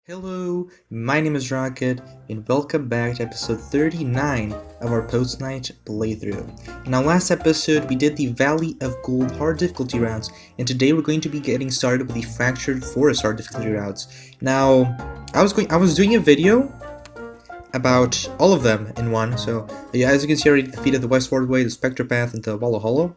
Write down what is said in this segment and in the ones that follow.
Hello, my name is Rocket, and welcome back to episode 39 of our Postknight playthrough. In our last episode, we did the Valley of Gold hard difficulty routes, and today we're going to be getting started with the Fractured Forest hard difficulty routes. Now, I was doing a video about all of them in one, so yeah, as you can see, I already defeated the Westward Way, the Spectre Path, and the Wallow Hollow.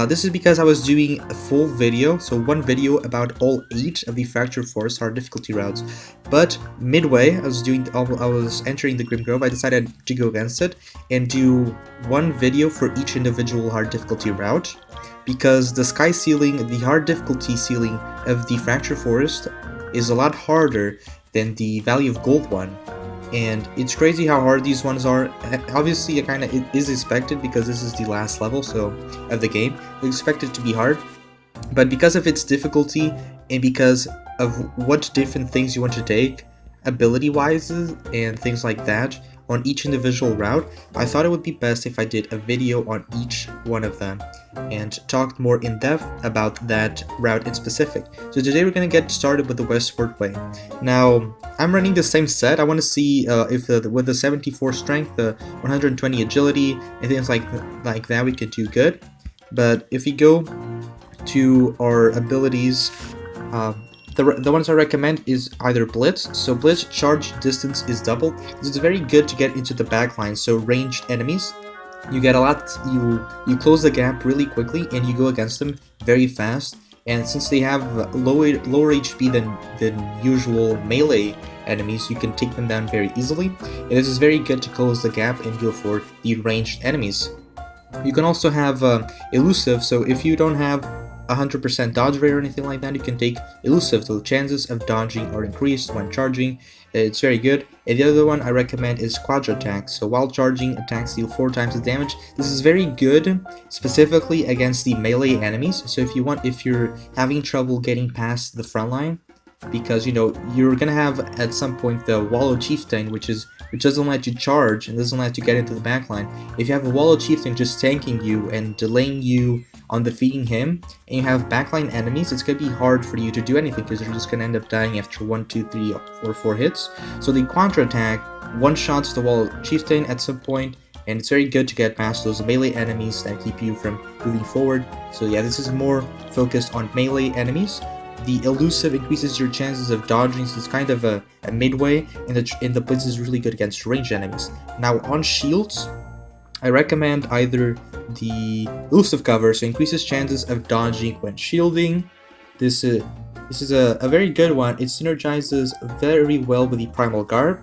This is because I was doing a full video, so one video about all 8 of the Fractured Forest hard difficulty routes. But midway, I was entering the Grim Grove, I decided to go against it and do one video for each individual hard difficulty route, because the sky ceiling, the hard difficulty ceiling of the Fractured Forest is a lot harder than the Valley of Gold one. And it's crazy how hard these ones are. Obviously, it is expected because this is the last level of the game. You expect it to be hard, but because of its difficulty and because of what different things you want to take, ability-wise and things like that, on each individual route, I thought it would be best if I did a video on each one of them and talked more in depth about that route in specific. So today we're going to get started with the Westward Way. Now, I'm running the same set. I want to see if with the 74 strength, the 120 agility, and things like that we could do good. But if we go to our abilities, the ones I recommend is either Blitz. So Blitz charge distance is doubled. This is very good to get into the back line, so ranged enemies. You get a lot, you close the gap really quickly and you go against them very fast. And since they have lower HP than usual melee enemies, you can take them down very easily. And this is very good to close the gap and go for the ranged enemies. You can also have elusive, so if you don't have 100% dodge rate or anything like that, you can take elusive, so the chances of dodging are increased when charging. It's very good. And the other one I recommend is Quadra Attack. So while charging, attacks deal 4 times the damage. This is very good specifically against the melee enemies. So if you're having trouble getting past the front line, because you're gonna have at some point the Wallow Chieftain, which doesn't let you charge and doesn't let you get into the back line. If you have a Wallow Chieftain just tanking you and delaying you on defeating him, and you have backline enemies, it's gonna be hard for you to do anything because you're just gonna end up dying after 1, 2, 3, or 4 hits. So the Quadra Attack one-shots the Wallow Chieftain at some point, and it's very good to get past those melee enemies that keep you from moving forward. So yeah, this is more focused on melee enemies. The elusive increases your chances of dodging, so it's kind of a midway, and the Blitz is really good against ranged enemies. Now on shields, I recommend either the elusive cover, so increases chances of dodging when shielding. This is a very good one. It synergizes very well with the Primal Garb.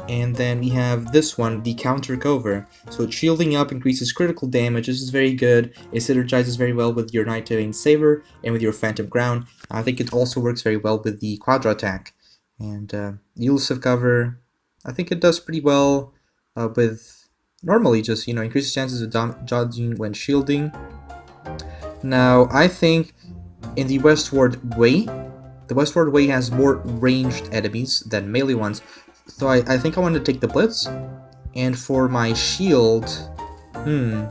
And then we have this one, the Counter Cover. So shielding up increases critical damage. This is very good. It synergizes very well with your Night Terrain Saber and with your Phantom Crown. I think it also works very well with the Quadra Attack. And the elusive cover, I think it does pretty well with normally just, increases chances of dodging when shielding. Now, I think in the Westward Way, the Westward Way has more ranged enemies than melee ones. So I think I want to take the Blitz. And for my shield, I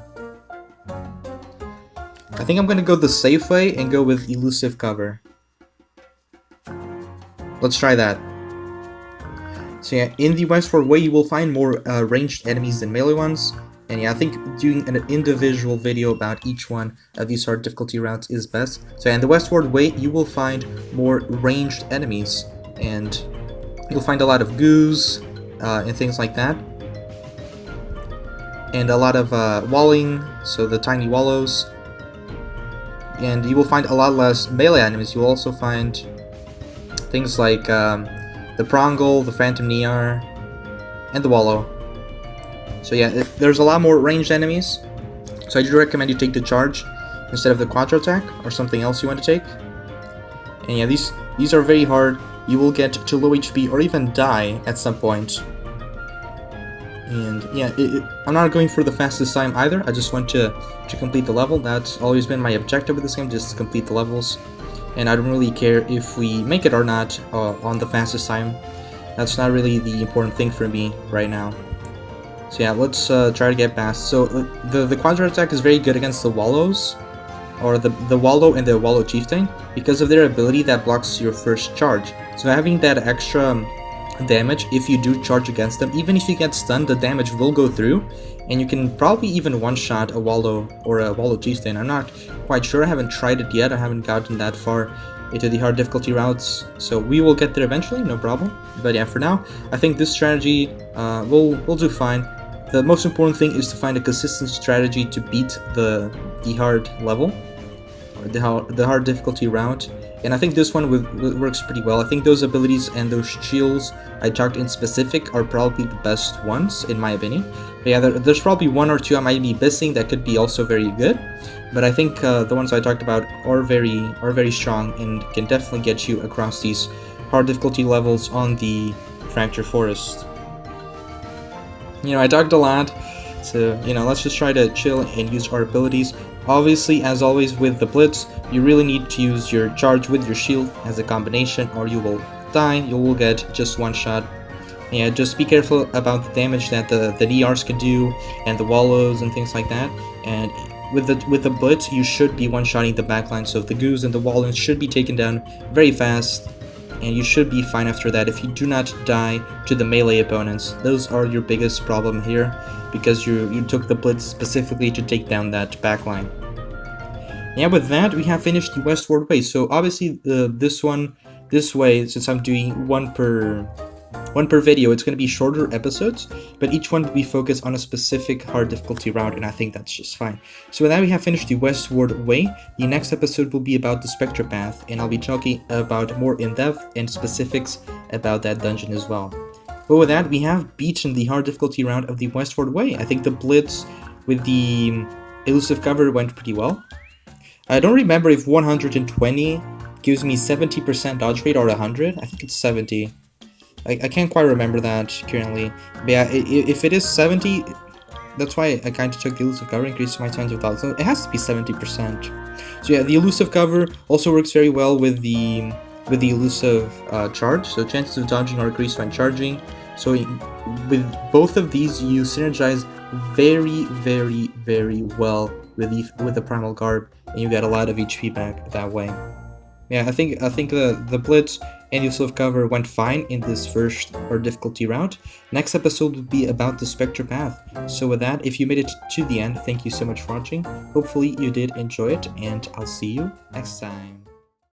think I'm going to go the safe way and go with elusive cover. Let's try that. So yeah, in the Westward Way you will find more ranged enemies than melee ones. And yeah, I think doing an individual video about each one of these hard difficulty routes is best. So yeah, in the Westward Way you will find more ranged enemies. And you'll find a lot of goos and things like that. And a lot of walling, so the tiny wallows. And you will find a lot less melee enemies. You'll also find things like the Prongle, the Phantom Niar, and the Wallow. So yeah, there's a lot more ranged enemies. So I do recommend you take the charge instead of the Quadra Attack or something else you want to take. And yeah, these are very hard. You will get to low HP or even die at some point. And yeah, I'm not going for the fastest time either. I just want to complete the level. That's always been my objective with this game, just to complete the levels. And I don't really care if we make it or not on the fastest time. That's not really the important thing for me right now. So yeah, let's try to get past. So the Quadra Attack is very good against the Wallows, or the Wallow and the Wallow Chieftain, because of their ability that blocks your first charge. So having that extra damage, if you do charge against them, even if you get stunned, the damage will go through, and you can probably even one-shot a Wallow or a Wallow G-Stain. I'm not quite sure, I haven't tried it yet, I haven't gotten that far into the hard difficulty routes, so we will get there eventually, no problem. But yeah, for now, I think this strategy will do fine. The most important thing is to find a consistent strategy to beat the hard level, or the hard difficulty route. And I think this one works pretty well. I think those abilities and those shields I talked in specific are probably the best ones, in my opinion. But yeah, there's probably one or two I might be missing that could be also very good. But I think the ones I talked about are very strong and can definitely get you across these hard difficulty levels on the Fracture Forest. You know, I talked a lot, so, you know, let's just try to chill and use our abilities. Obviously, as always with the Blitz, you really need to use your charge with your shield as a combination, or you will die, you will get just one shot. Yeah, just be careful about the damage that the DRs can do, and the Wallows and things like that. And with the Blitz, you should be one-shotting the backline, so the Goos and the Wallows should be taken down very fast, and you should be fine after that if you do not die to the melee opponents. Those are your biggest problem here, because you took the Blitz specifically to take down that backline. Yeah, with that, we have finished the Westward way. So obviously, this way, since I'm doing one per video, it's going to be shorter episodes, but each one will be focused on a specific hard difficulty route, and I think that's just fine. So with that, we have finished the Westward way. The next episode will be about the Spectre Path, and I'll be talking about more in-depth and specifics about that dungeon as well. But with that, we have beaten the hard difficulty round of the Westward way. I think the Blitz with the elusive cover went pretty well. I don't remember if 120 gives me 70% dodge rate or 100. I think it's 70. I can't quite remember that currently. But yeah, if it is 70, that's why I kind of took the elusive cover, increased my chance of dodge. So it has to be 70%. So yeah, the elusive cover also works very well with the elusive charge. So chances of dodging are increased when charging. So with both of these, you synergize very well with the Primal Garb, and you get a lot of HP back that way. Yeah, I think the Blitz and elusive cover went fine in this first hard difficulty route. Next episode will be about the Spectre Path. So with that, if you made it to the end, thank you so much for watching. Hopefully you did enjoy it, and I'll see you next time.